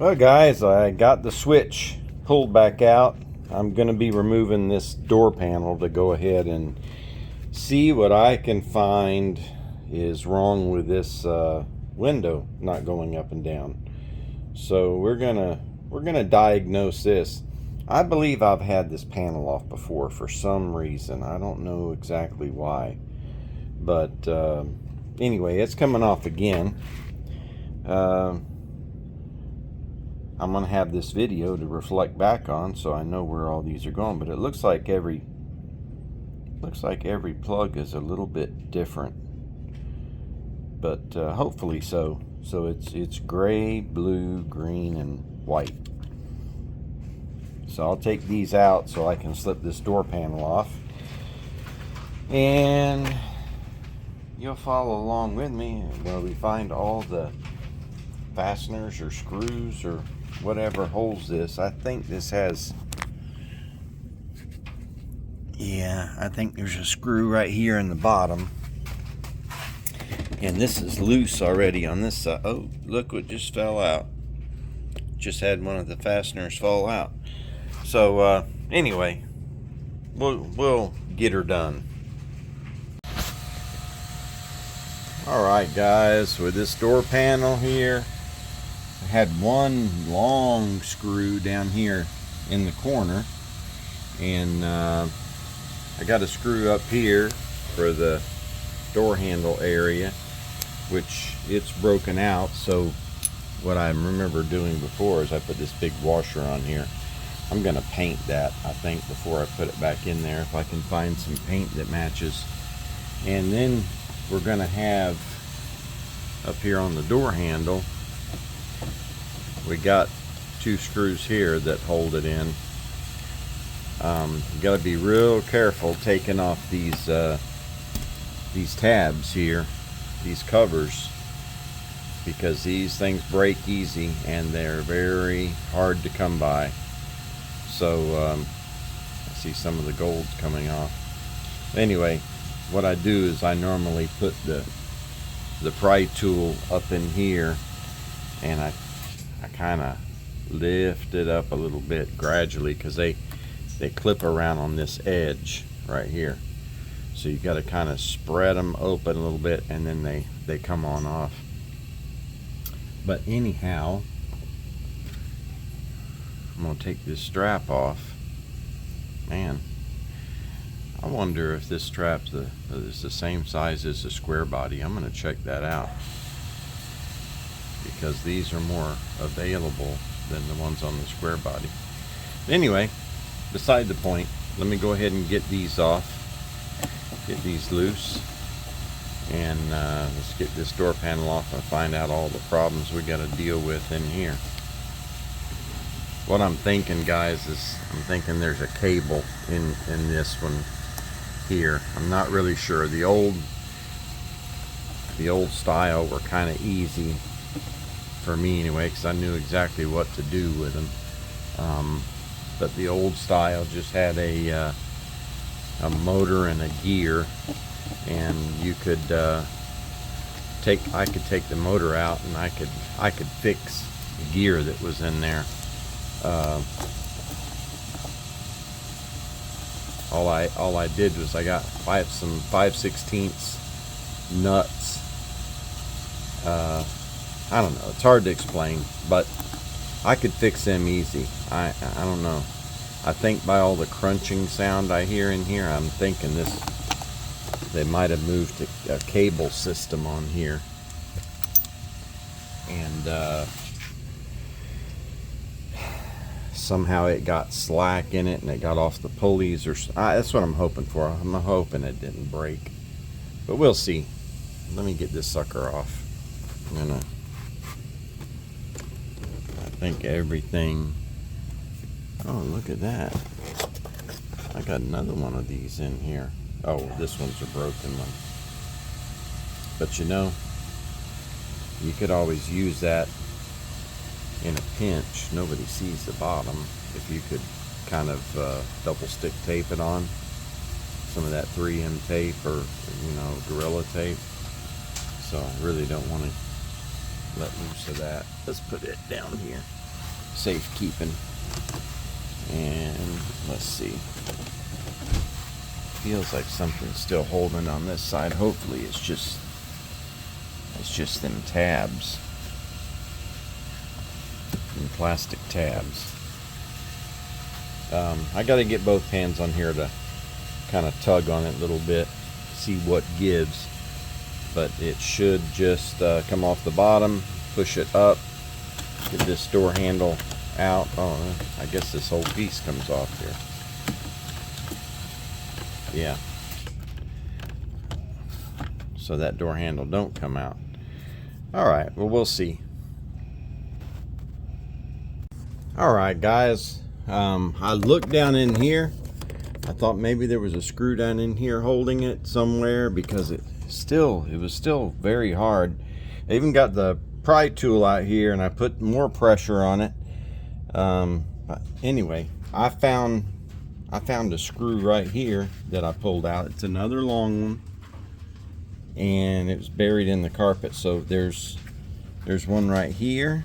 Well, guys, I got the switch pulled back out. I'm going to be removing this door panel to go ahead and see what I can find is wrong with this window not going up and down. So we're gonna diagnose this. I believe I've had this panel off before for some reason. I don't know exactly why, but anyway, it's coming off again. I'm gonna have this video to reflect back on, so I know where all these are going. But it looks like every plug is a little bit different, but hopefully so. So it's gray, blue, green, and white. So I'll take these out so I can slip this door panel off, and you'll follow along with me where we find all the fasteners or screws or whatever holds this. I think this has, yeah, I think there's a screw right here in the bottom, and this is loose already on this side. Oh, look what just fell out. Just had one of the fasteners fall out. So anyway, we'll get her done. Alright guys, with this door panel here, I had one long screw down here in the corner, and I got a screw up here for the door handle area, which it's broken out. So what I remember doing before is I put this big washer on here. I'm gonna paint that, I think, before I put it back in there, if I can find some paint that matches. And then we're gonna have up here on the door handle, we got two screws here that hold it in. You gotta be real careful taking off these tabs here, these covers, because these things break easy and they're very hard to come by. So I see some of the gold's coming off. Anyway, what I do is I normally put the pry tool up in here, and I kind of lift it up a little bit gradually, because they clip around on this edge right here. So you got to kind of spread them open a little bit, and then they come on off. But anyhow, I'm gonna take this strap off. Man, I wonder if this strap is the same size as the square body. I'm gonna check that out, because these are more available than the ones on the square body. Anyway, beside the point, let me go ahead and get these off, get these loose, and let's get this door panel off and find out all the problems we got to deal with in here. What I'm thinking, guys, is I'm thinking there's a cable in this one here. I'm not really sure. The old style were kind of easy for me anyway, because I knew exactly what to do with them. But the old style just had a motor and a gear, and you could I could take the motor out, and I could fix the gear that was in there. All I did was I got some 5/16 nuts. I don't know, it's hard to explain, but I could fix them easy. I don't know. I think by all the crunching sound I hear in here, I'm thinking they might have moved a cable system on here, and somehow it got slack in it and it got off the pulleys, or that's what I'm hoping for. I'm hoping it didn't break, but we'll see. Let me get this sucker off. I think everything. Oh, look at that. I got another one of these in here. Oh, this one's a broken one. But you know, you could always use that in a pinch. Nobody sees the bottom. If you could kind of double stick tape it on, some of that 3M tape, or Gorilla tape. So I really don't want to let loose of that. Let's put it down here. safekeeping. And let's see. Feels like something's still holding on this side. Hopefully it's just them tabs. Them plastic tabs. I got to get both hands on here to kind of tug on it a little bit, see what gives. But it should just come off the bottom, push it up, get this door handle out. Oh, I guess this whole piece comes off here. Yeah. So that door handle don't come out. Alright, well, we'll see. Alright, guys. I looked down in here. I thought maybe there was a screw down in here holding it somewhere, because it was still very hard. I even got the pry tool out here and I put more pressure on it. But anyway, I found a screw right here that I pulled out. It's another long one, and it was buried in the carpet. So there's one right here,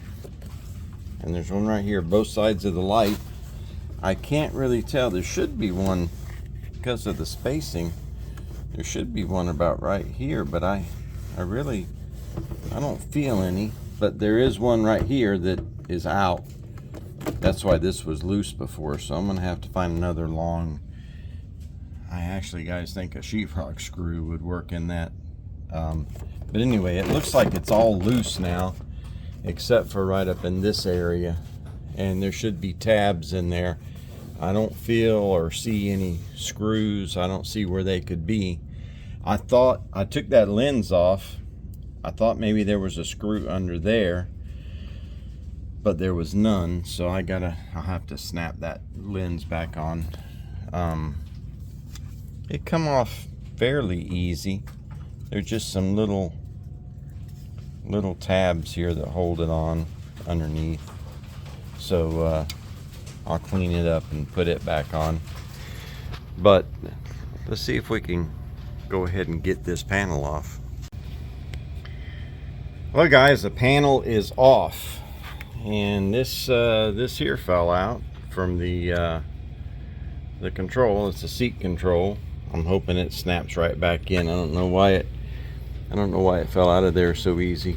and there's one right here, both sides of the light. I can't really tell. There should be one, because of the spacing, there should be one about right here, but I don't feel any. But there is one right here that is out. That's why this was loose before, so I'm gonna have to find another long. I actually, guys, think a sheetrock screw would work in that. But anyway, it looks like it's all loose now, except for right up in this area, and there should be tabs in there. I don't feel or see any screws. I don't see where they could be. I thought I took that lens off. I thought maybe there was a screw under there, but there was none, so I'll have to snap that lens back on. It come off fairly easy. There's just some little tabs here that hold it on underneath. So I'll clean it up and put it back on. But let's see if we can go ahead and get this panel off. Well, guys, the panel is off. And this here fell out from the control. It's a seat control. I'm hoping it snaps right back in. I don't know why it fell out of there so easy.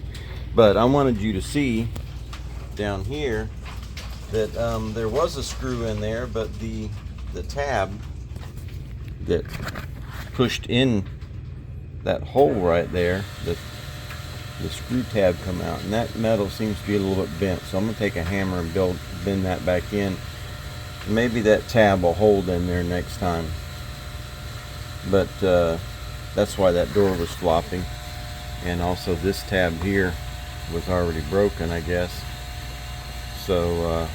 But I wanted you to see down here that there was a screw in there, but the tab that pushed in that hole right there, the screw tab come out, and that metal seems to be a little bit bent. So I'm gonna take a hammer and bend that back in. Maybe that tab will hold in there next time. But that's why that door was flopping. And also this tab here was already broken, I guess. So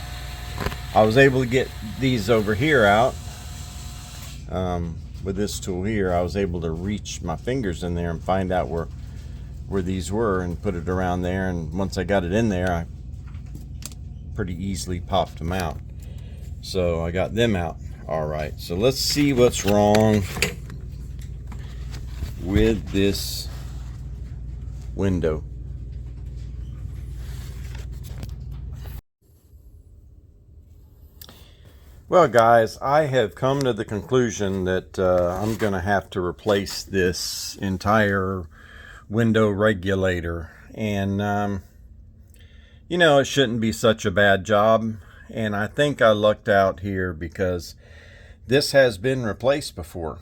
I was able to get these over here out. With this tool here, I was able to reach my fingers in there and find out where these were and put it around there. And once I got it in there, I pretty easily popped them out. So I got them out. All right, so let's see what's wrong with this window. Well, guys, I have come to the conclusion that I'm gonna have to replace this entire window regulator. And you know, it shouldn't be such a bad job, and I think I lucked out here because this has been replaced before.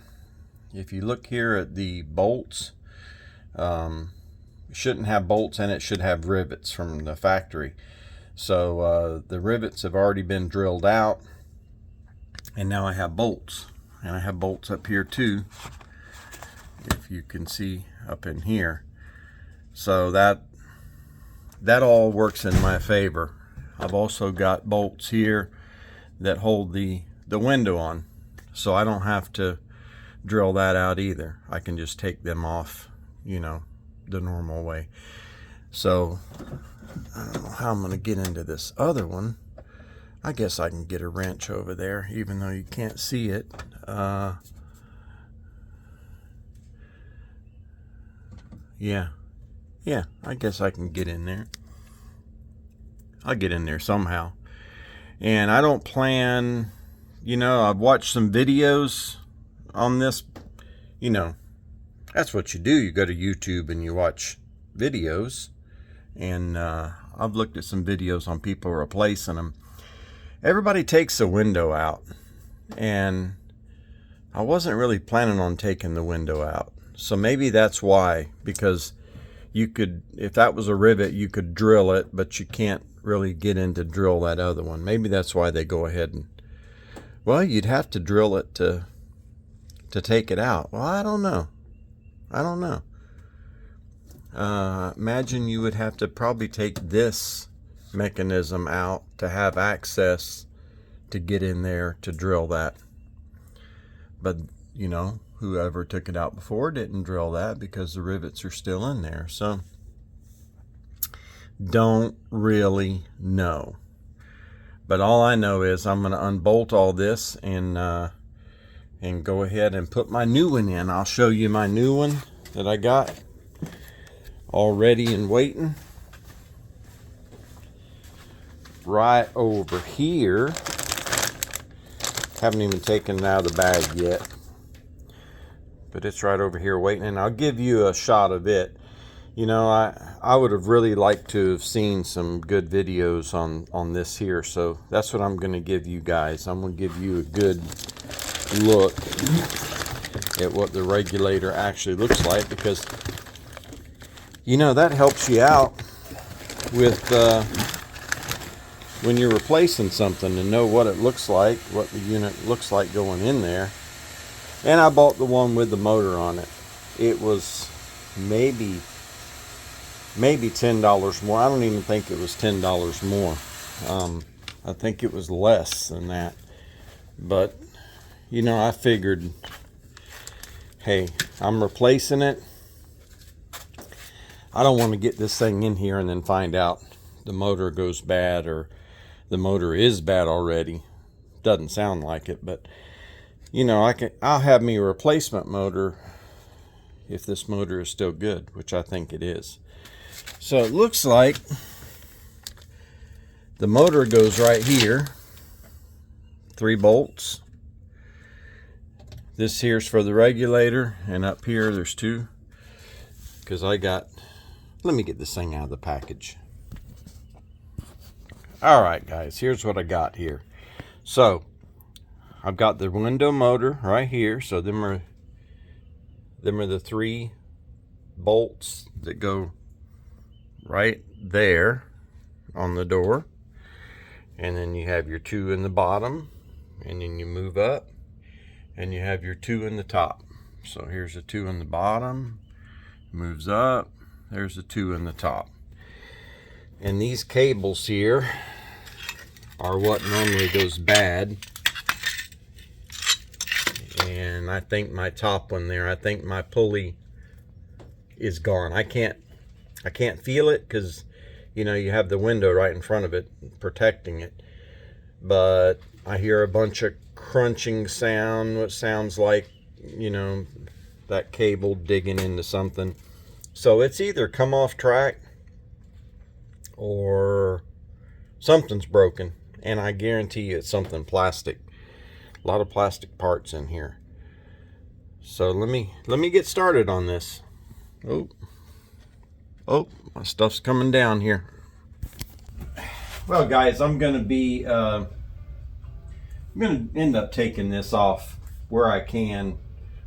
If you look here at the bolts, it shouldn't have bolts in it, should have rivets from the factory. So the rivets have already been drilled out, and now I have bolts. And I have bolts up here too, if you can see up in here. So that all works in my favor. I've also got bolts here that hold the window on, so I don't have to drill that out either. I can just take them off, you know, the normal way. So I don't know how I'm gonna get into this other one. I guess I can get a wrench over there, even though you can't see it. Yeah, I guess I can get in there. I'll get in there somehow. And I don't plan, you know, I've watched some videos on this. You know, that's what you do. You go to YouTube and you watch videos. And I've looked at some videos on people replacing them. Everybody takes the window out. And I wasn't really planning on taking the window out. So maybe that's why. Because you could, if that was a rivet, you could drill it, but you can't really get in to drill that other one. Maybe that's why they go ahead and, well, you'd have to drill it to take it out. Well, I don't know. Imagine you would have to probably take this mechanism out to have access to get in there to drill that. But, you know, whoever took it out before didn't drill that because the rivets are still in there. So, don't really know. But all I know is I'm going to unbolt all this and go ahead and put my new one in. I'll show you my new one that I got all ready and waiting. Right over here. Haven't even taken it out of the bag yet. But it's right over here waiting, and I'll give you a shot of it. You know, I would have really liked to have seen some good videos on this here, so that's what I'm going to give you guys. I'm going to give you a good look at what the regulator actually looks like, because, you know, that helps you out with when you're replacing something, to know what it looks like, what the unit looks like going in there. And I bought the one with the motor on it. It was maybe $10 more. I don't even think it was $10 more. I think it was less than that. But, you know, I figured, hey, I'm replacing it. I don't want to get this thing in here and then find out the motor goes bad, or the motor is bad already. Doesn't sound like it, but, you know, I'll have me a replacement motor if this motor is still good, which I think it is. So it looks like the motor goes right here. 3 bolts. This here's for the regulator, and up here there's 2. Because let me get this thing out of the package. Alright guys, here's what I got here. So, I've got the window motor right here. So them are the 3 bolts that go right there on the door. And then you have your 2 in the bottom, and then you move up and you have your 2 in the top. So here's the 2 in the bottom, moves up, there's the 2 in the top. And these cables here are what normally goes bad. And I think my top one there, I think my pulley is gone. I can't feel it because, you know, you have the window right in front of it protecting it. But I hear a bunch of crunching sound, what sounds like, you know, that cable digging into something. So it's either come off track or something's broken. And I guarantee you it's something plastic. A lot of plastic parts in here. So let me get started on this. Oh, my stuff's coming down here. Well, guys, I'm gonna end up taking this off where I can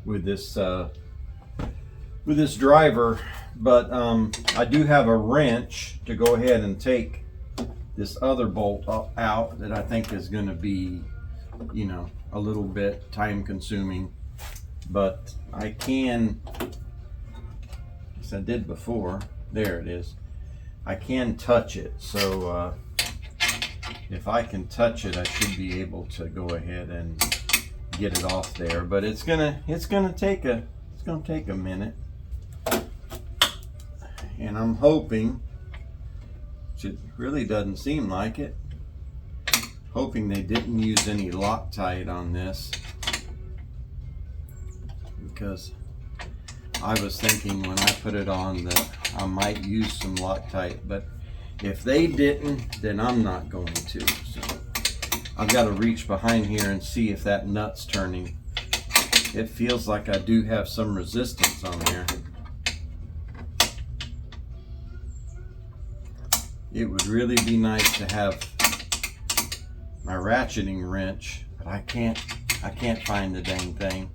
with this driver, but I do have a wrench to go ahead and take this other bolt out that I think is going to be, you know, a little bit time consuming, but I can, as I did before, there it is, I can touch it. So if I can touch it, I should be able to go ahead and get it off there, but it's gonna take a minute, and I'm hoping, it really doesn't seem like it, hoping they didn't use any Loctite on this, because I was thinking when I put it on that I might use some Loctite, but if they didn't, then I'm not going to. So I've got to reach behind here and see if that nut's turning. It feels like I do have some resistance on there. It would really be nice to have my ratcheting wrench, but I can't find the dang thing.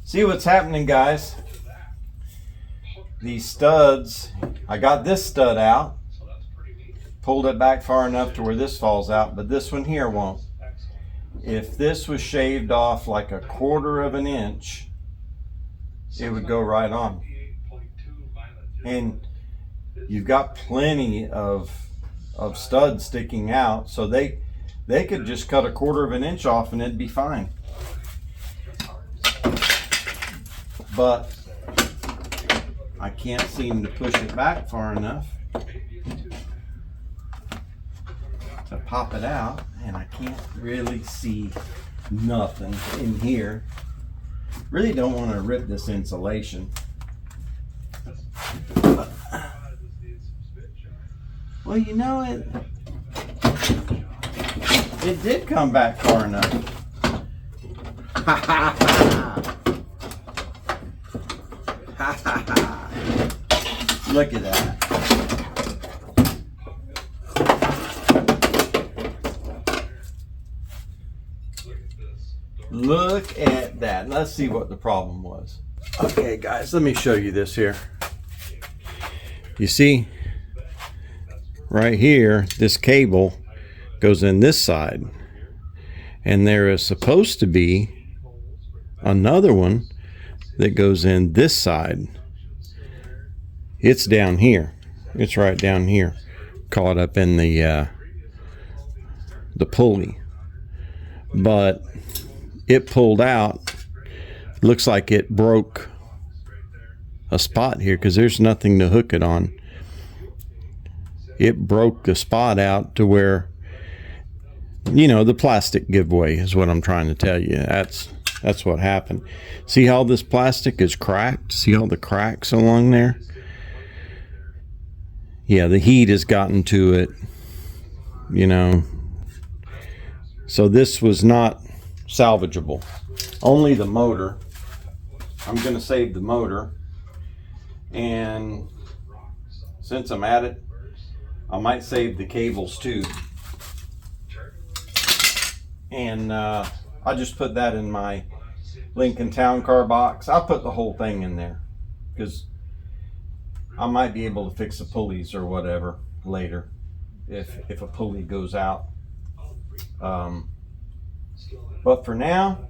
See what's happening, guys? These studs, I got this stud out, pulled it back far enough to where this falls out, but this one here won't. If this was shaved off like a 1/4 of an inch, it would go right on. And you've got plenty of studs sticking out, so they could just cut a 1/4 of an inch off and it'd be fine. But I can't seem to push it back far enough to pop it out, and I can't really see nothing in here. Really don't want to rip this insulation. Well, you know, it did come back far enough. Ha ha ha! Ha ha ha! Look at that. Look at that. Let's see what the problem was. Okay, guys, let me show you this here. You see, right here, this cable goes in this side, and there is supposed to be another one that goes in this side. It's down here. It's right down here, caught up in the pulley. But it pulled out. Looks like it broke a spot here because there's nothing to hook it on. It broke the spot out to where, you know, the plastic giveaway is what I'm trying to tell you. That's what happened. See how this plastic is cracked? See all the cracks along there? Yeah, the heat has gotten to it, you know. So this was not salvageable. Only the motor. I'm going to save the motor. And since I'm at it, I might save the cables too. And I'll just put that in my Lincoln Town Car box. I'll put the whole thing in there because I might be able to fix the pulleys or whatever later if a pulley goes out. But for now,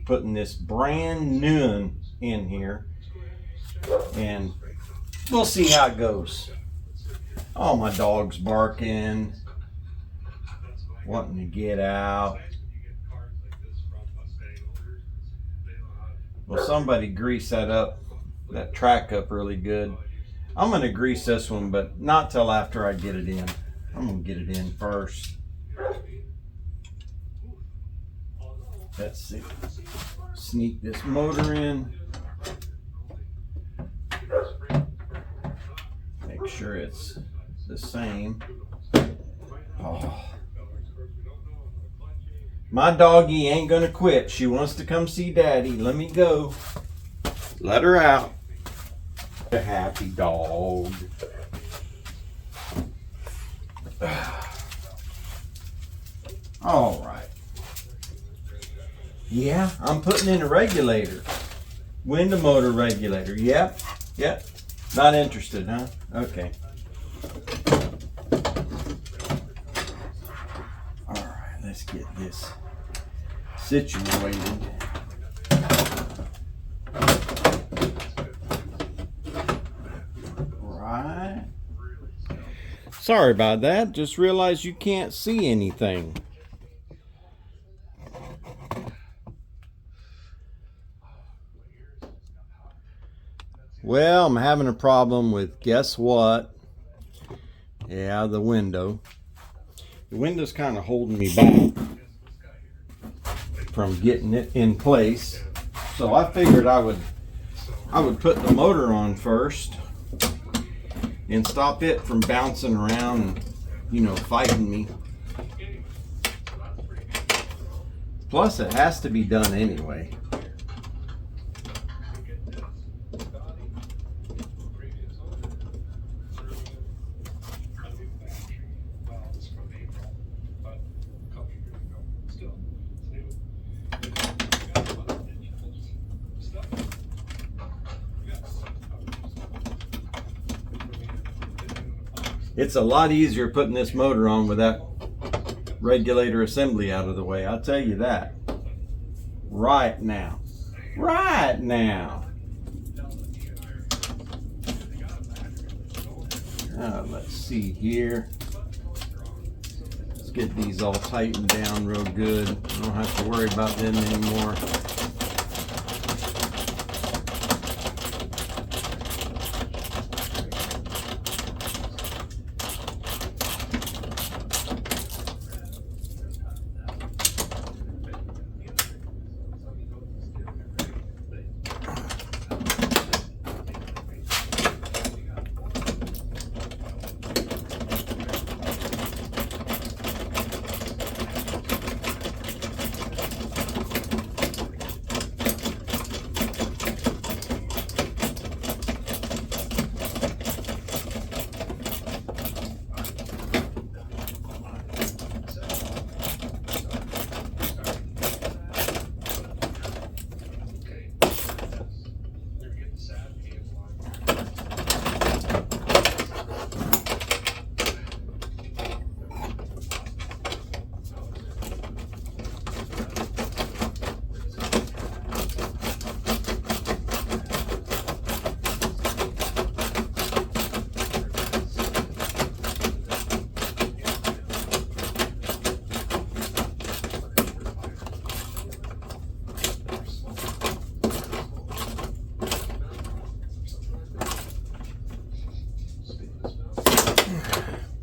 putting this brand new one in here, and we'll see how it goes. Oh, my dog's barking, wanting to get out. Well, somebody grease that track up really good. I'm going to grease this one, but not till after I get it in. I'm going to get it in first. Let's see. Sneak this motor in. Make sure it's the same. Oh. My doggy ain't gonna quit. She wants to come see Daddy. Let me go. Let her out. A happy dog. All right. Yeah, I'm putting in a regulator. Window motor regulator. Yep. Yep. Not interested, huh? Okay. All right, let's get this situated. Right. Sorry about that. Just realized you can't see anything. Well, I'm having a problem with, guess what? Yeah, the window. The window's kind of holding me back from getting it in place. So I figured I would put the motor on first and stop it from bouncing around and, you know, fighting me. Plus, it has to be done anyway. It's a lot easier putting this motor on with that regulator assembly out of the way. I'll tell you that. Right now. Right now. Let's see here. Let's get these all tightened down real good. I don't have to worry about them anymore.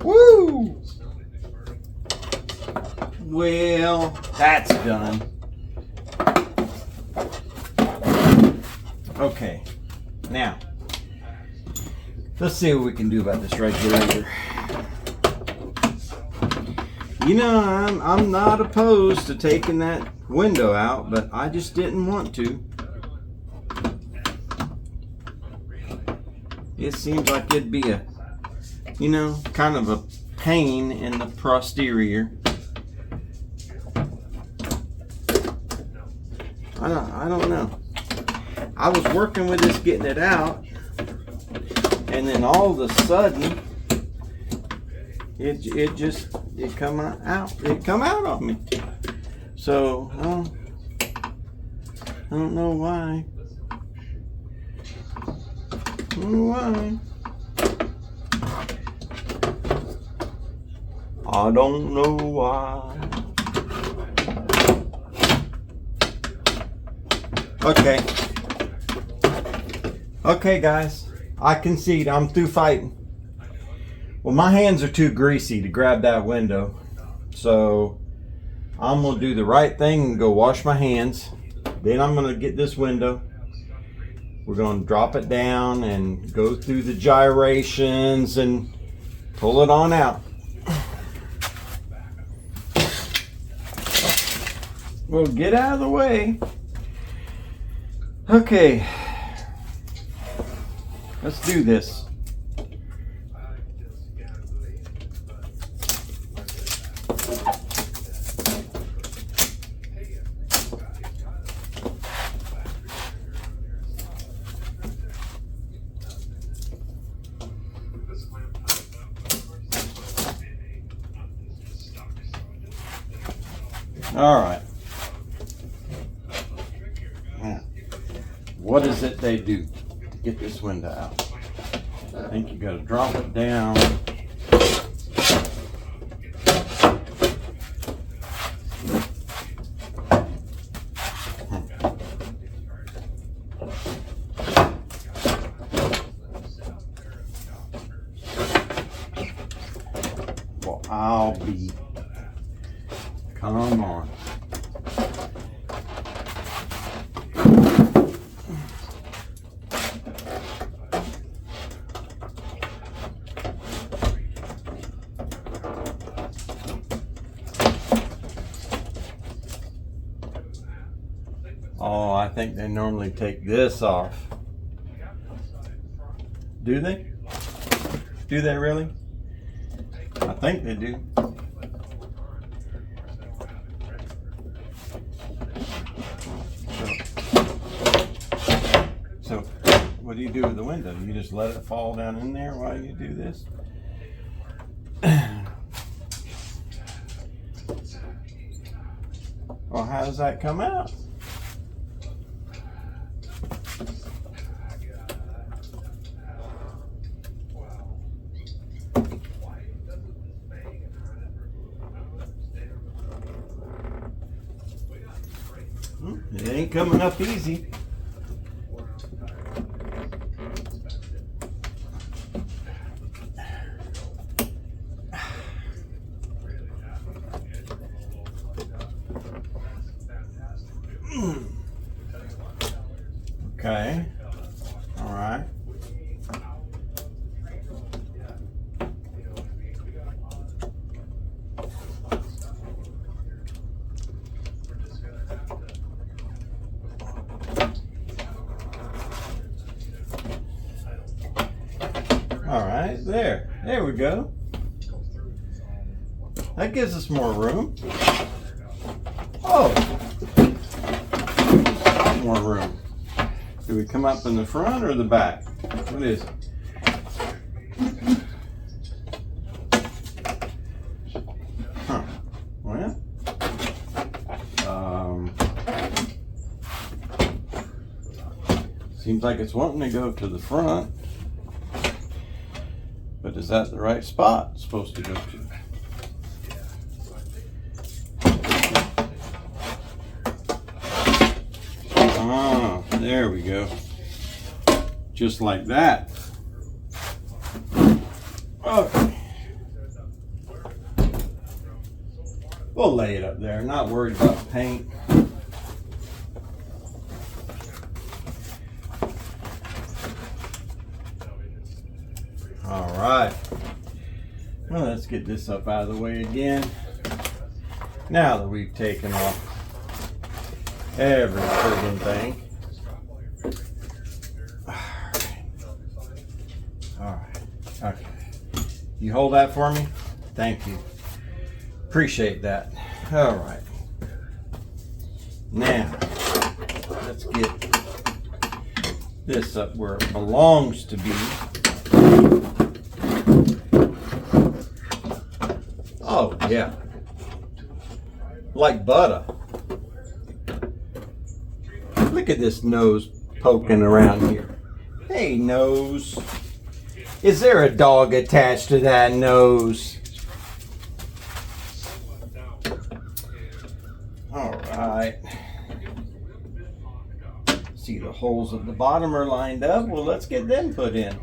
Woo! Well, that's done. Okay, now let's see what we can do about this regulator. You know, I'm not opposed to taking that window out, but I just didn't want to. It seems like it'd be a, you know, kind of a pain in the posterior. I don't know. I was working with this, getting it out, and then all of a sudden, it come out on me. So I don't know why. I don't know why. I don't know why. Okay. Okay, guys. I concede. I'm through fighting. Well, my hands are too greasy to grab that window. So I'm going to do the right thing and go wash my hands. Then I'm going to get this window. We're going to drop it down and go through the gyrations and pull it on out. Well, get out of the way. Okay, let's do this. All right. What is it they do to get this window out? I think you got to drop it down. Well, I'll be. Come on. Oh, I think they normally take this off. Do they? Do they really? I think they do. So, what do you do with the window? You just let it fall down in there while you do this? Well, how does that come out? It ain't coming up easy. Okay. All right. All right, there we go. That gives us more room. Oh, more room. Do we come up in the front or the back? What is it? Huh. Well, seems like it's wanting to go to the front. But is that the right spot it's supposed to go to? Ah, there we go. Just like that. Okay. We'll lay it up there. Not worried about paint. All right. Well, let's get this up out of the way again. Now that we've taken off every friggin' thing. All right. Okay. You hold that for me? Thank you. Appreciate that. All right. Now, let's get this up where it belongs to be. Oh, yeah. Like butter. Look at this nose poking around here. Hey, nose. Is there a dog attached to that nose? All right. See, the holes at the bottom are lined up. Well, let's get them put in.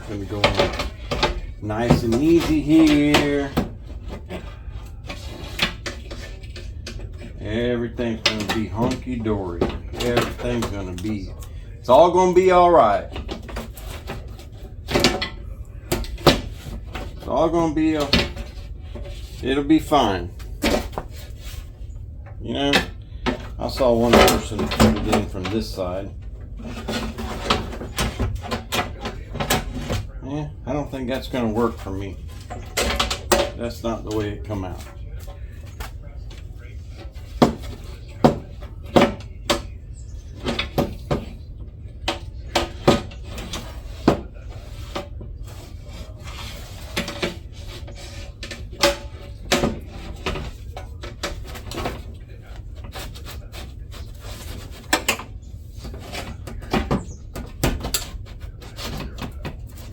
Gonna go in nice and easy here. Everything's gonna be hunky-dory. Everything's gonna be, it's all gonna be all right. It's all gonna be, it'll be fine. You know, I saw one person put it in from this side. Yeah, I don't think that's gonna work for me. That's not the way it come out.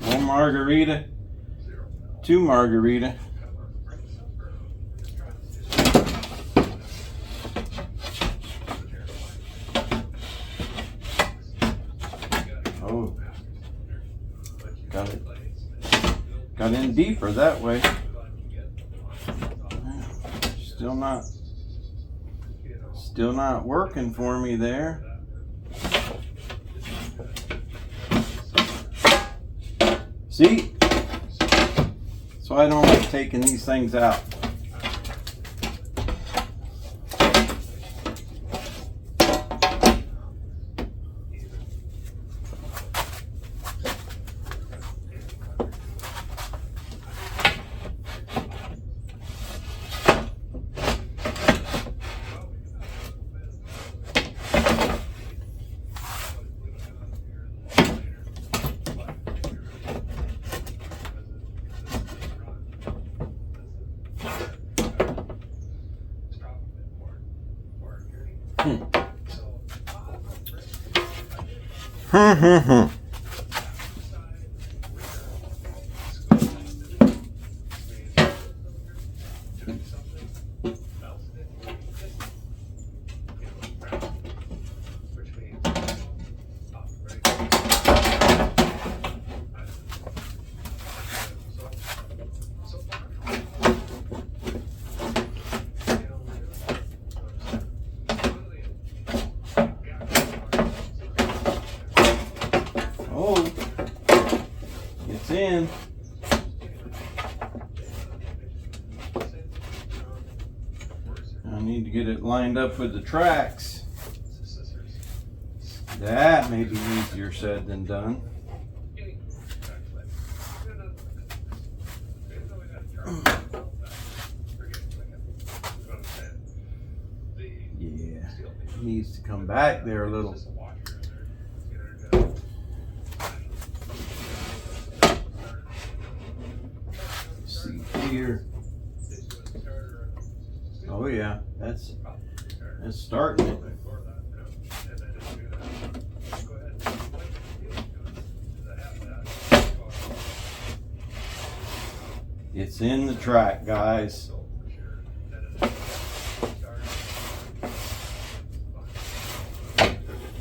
One margarita, two margarita. Oh, got in deeper that way. Still not working for me there. See? So I don't like taking these things out. Oh, it's in. I need to get it lined up with the tracks. That may be easier said than done. Yeah, it needs to come back there a little. See here. Oh yeah, that's starting it. It's in the track, guys.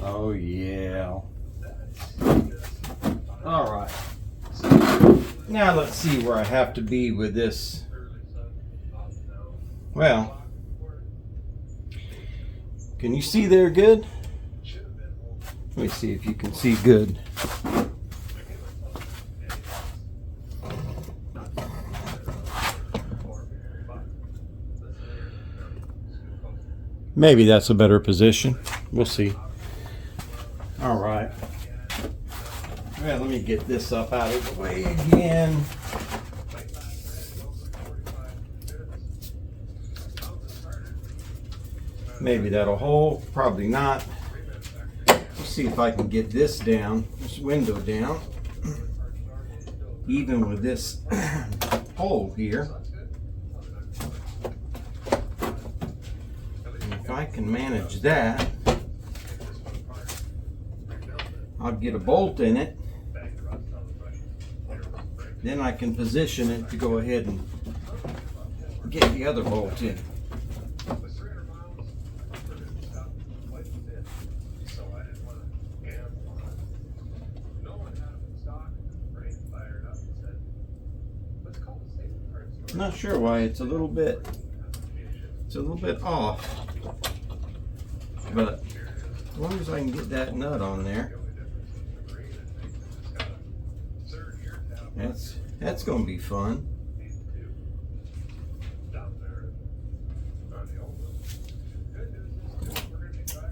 Oh yeah. All right. Now let's see where I have to be with this. Well, can you see there good? Let me see if you can see good. Maybe that's a better position. We'll see. All right. Well, let me get this up out of the way again. Maybe that'll hold. Probably not. Let's see if I can get this down, this window down, even with this hole here. And if I can manage that, I'll get a bolt in it. Then I can position it to go ahead and get the other bolt in. Not sure why it's a little bit off, but as long as I can get that nut on there, that's going to be fun.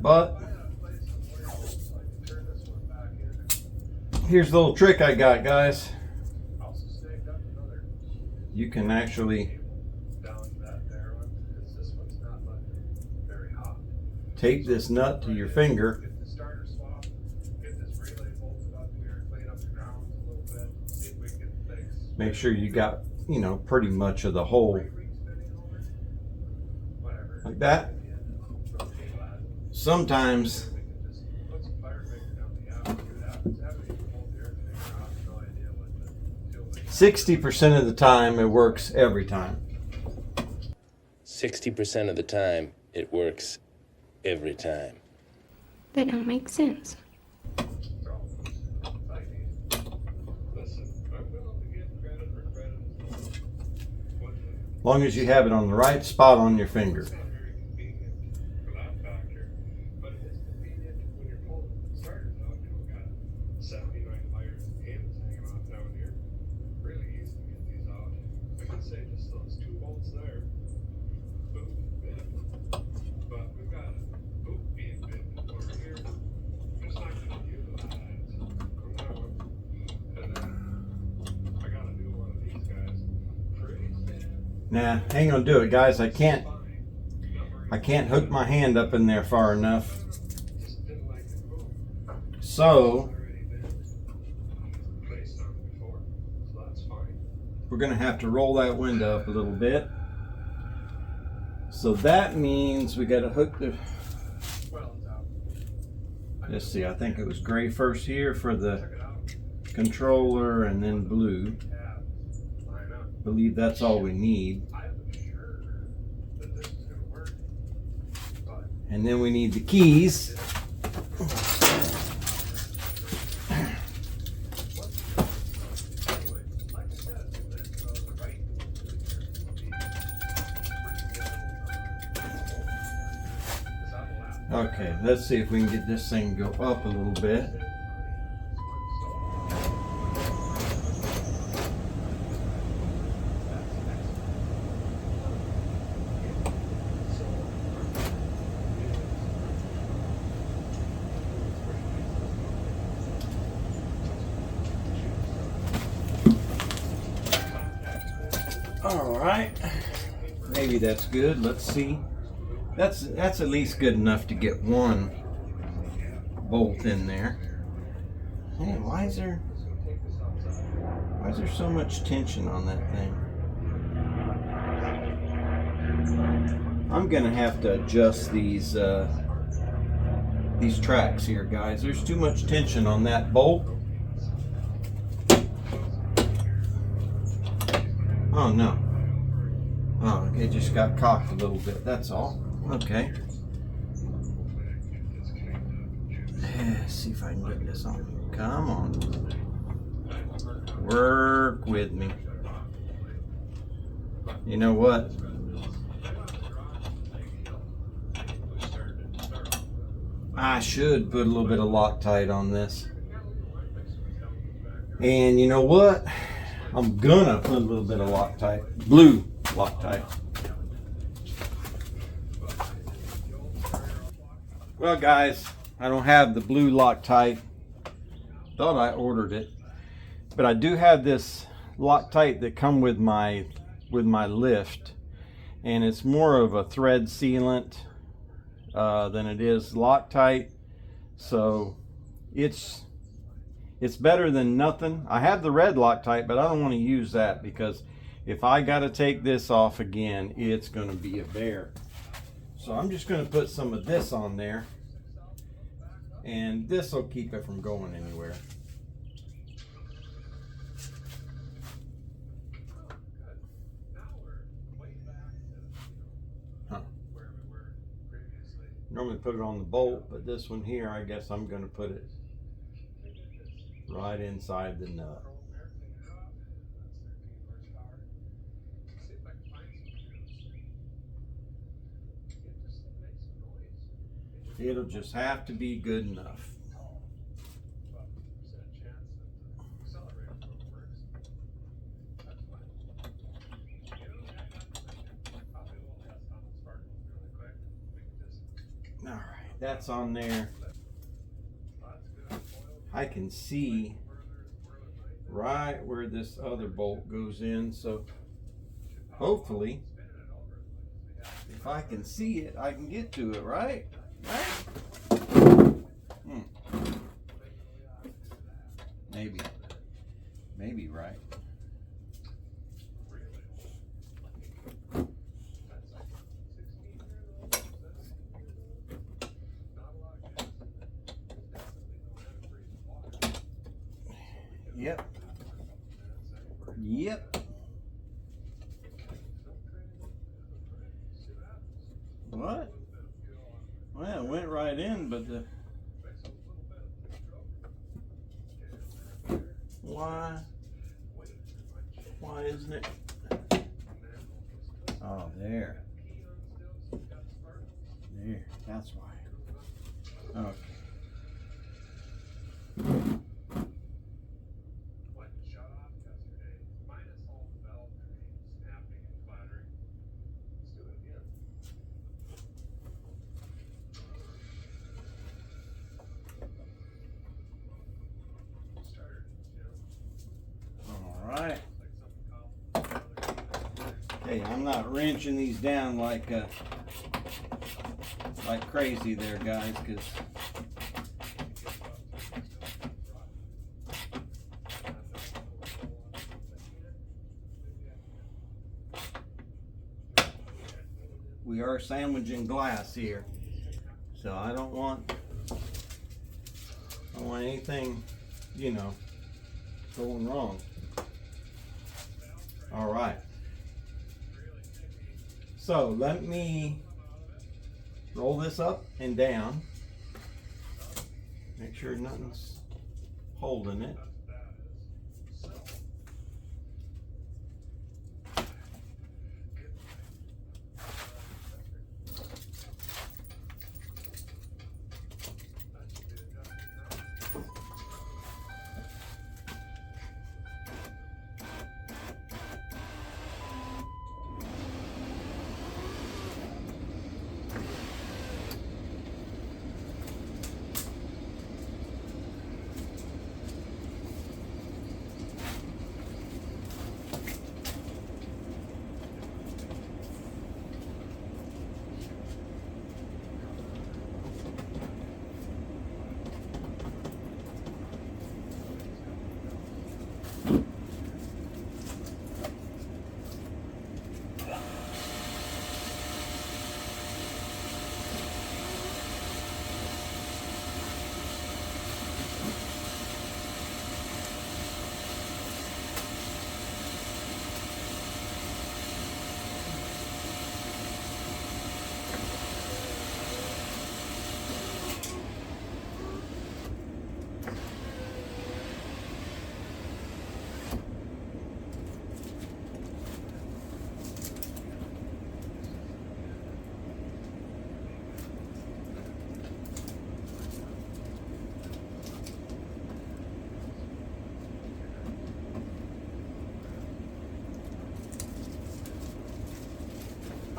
But here's the little trick I got, guys. You can actually tape this nut to your finger. Make sure you got, you know, pretty much of the hole like that. Sometimes 60% of the time it works every time. 60% of the time it works every time. That don't make sense. As long as you have it on the right spot on your finger. Nah, ain't gonna do it, guys. I can't hook my hand up in there far enough. So we're gonna have to roll that window up a little bit. So that means we gotta hook the, let's see, I think it was gray first here for the controller and then blue. I believe that's all we need. And then we need the keys. Okay, let's see if we can get this thing to go up a little bit. All right, maybe that's good. Let's see. That's at least good enough to get one bolt in there. Hey, why is there so much tension on that thing? I'm gonna have to adjust these tracks here, guys. There's too much tension on that bolt. Oh no. Oh, it just got cocked a little bit, that's all. Okay. Let's see if I can get this on. Come on. Work with me. You know what? I should put a little bit of Loctite on this. And you know what? I'm gonna put a little bit of Loctite. Blue Loctite. Well, guys, I don't have the blue Loctite. Thought I ordered it, but I do have this Loctite that come with my lift, and it's more of a thread sealant than it is Loctite. So it's better than nothing. I have the red Loctite, but I don't want to use that because if I got to take this off again, it's going to be a bear. So I'm just going to put some of this on there, and this will keep it from going anywhere. Huh. Normally put it on the bolt, but this one here, I guess I'm going to put it right inside the nut. It'll just have to be good enough. All right, that's on there. I can see right where this other bolt goes in, so hopefully if I can see it, I can get to it, right? Maybe right. Yep. What? Well, it went right in, but the why isn't it? Oh, there. That's why. Okay. Alright. Hey, I'm not wrenching these down like crazy there, guys, because we are sandwiching glass here, so I don't want anything, going wrong. All right, so let me roll this up and down, make sure nothing's holding it.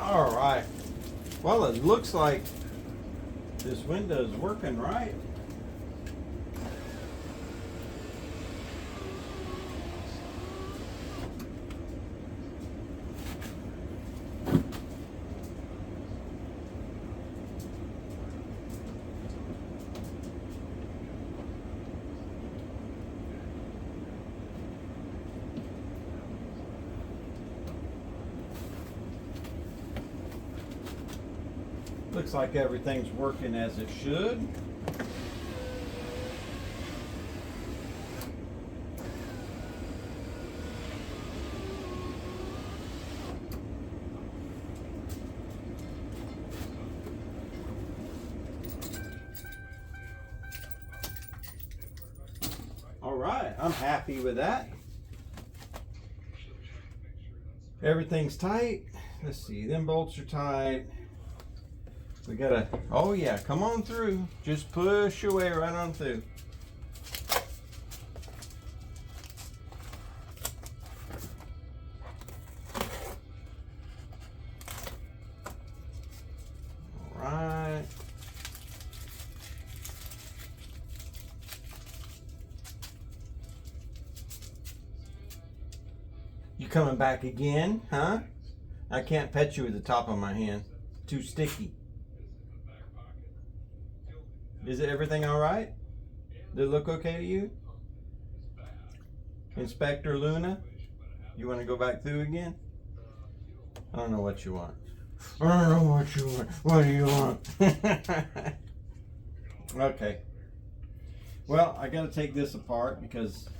All right. Well, it looks like this window is working right. Looks like everything's working as it should. All right, I'm happy with that. Everything's tight. Let's see, them bolts are tight. We gotta, oh yeah, come on through. Just push your way right on through. All right. You coming back again, huh? I can't pet you with the top of my hand. Too sticky. Is everything all right? Does it look okay to you? Inspector Luna, you want to go back through again? I don't know what you want. I don't know what you want. What do you want? Okay. Well, I got to take this apart because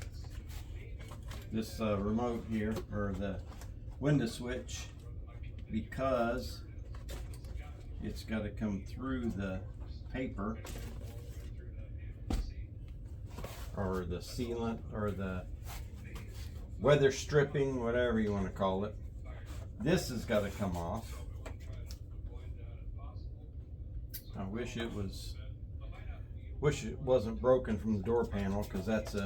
this remote here, or the window switch, because it's got to come through the paper or the sealant or the weather stripping, whatever you want to call it. This has got to come off. I wish it wasn't broken from the door panel, because that's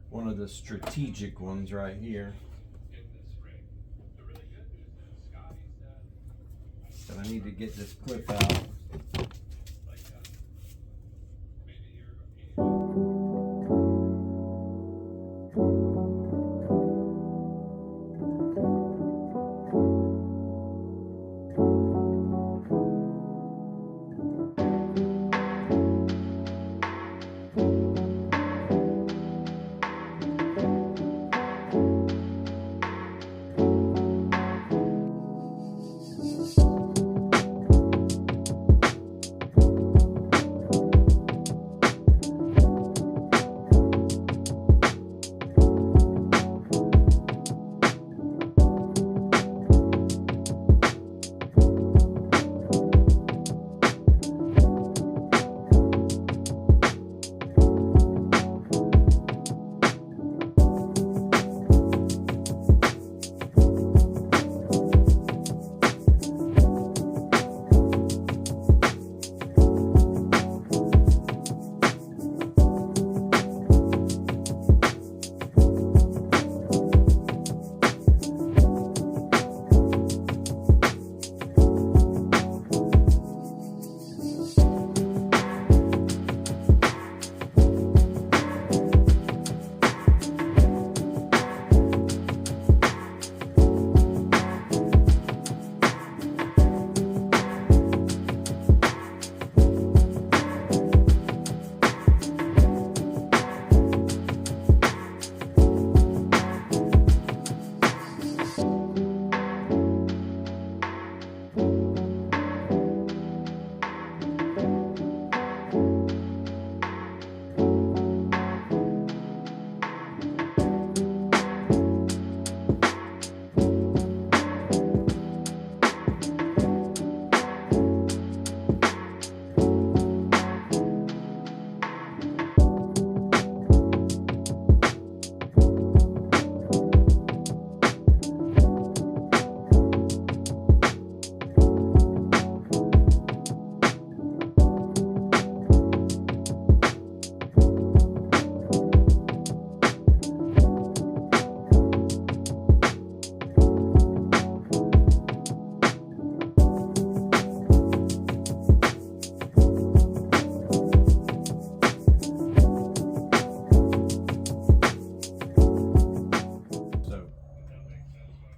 one of the strategic ones right here. But I need to get this clip out.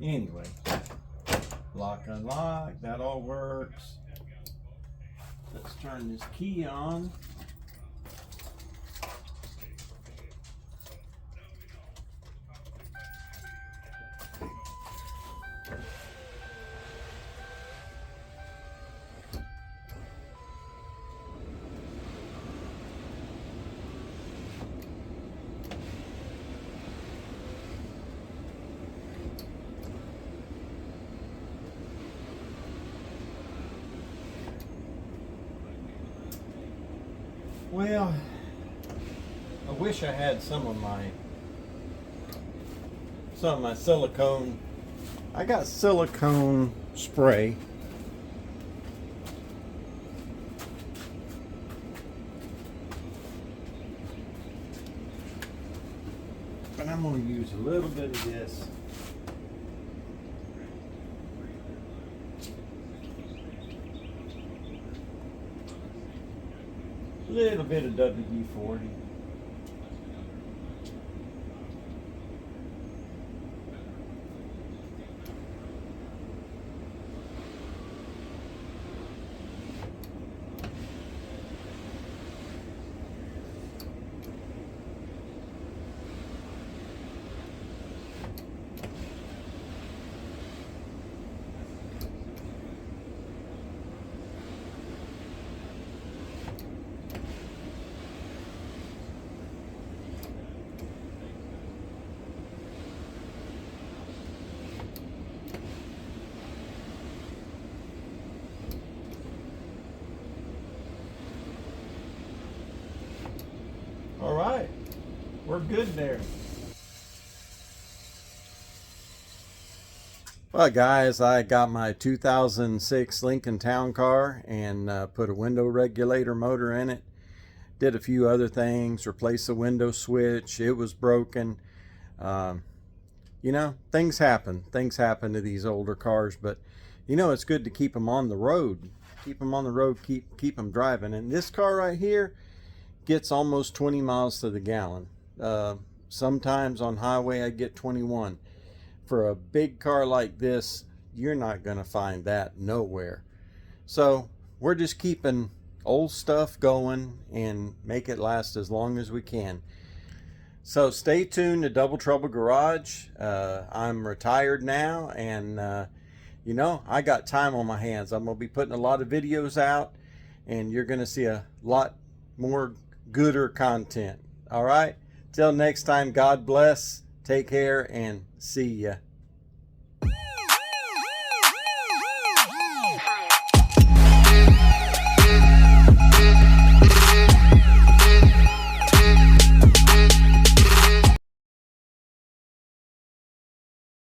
Anyway, lock, unlock, that all works. Let's turn this key on. Well, I wish I had some of my silicone. I got silicone spray But I'm going to use a little bit of this. A little bit of WD-40. All right, we're good there. Well, guys, I got my 2006 Lincoln Town Car and put a window regulator motor in it. Did a few other things, replaced the window switch. It was broken. You know, things happen. Things happen to these older cars, but you know, it's good to keep them on the road. Keep them on the road, keep them driving. And this car right here gets almost 20 miles to the gallon. Sometimes on highway I get 21. For a big car like this, you're not going to find that nowhere. So we're just keeping old stuff going and make it last as long as we can. So stay tuned to Double Trouble Garage. I'm retired now, and you know, I got time on my hands. I'm going to be putting a lot of videos out, and you're going to see a lot more gooder content. All right, till next time, God bless, take care, and see ya.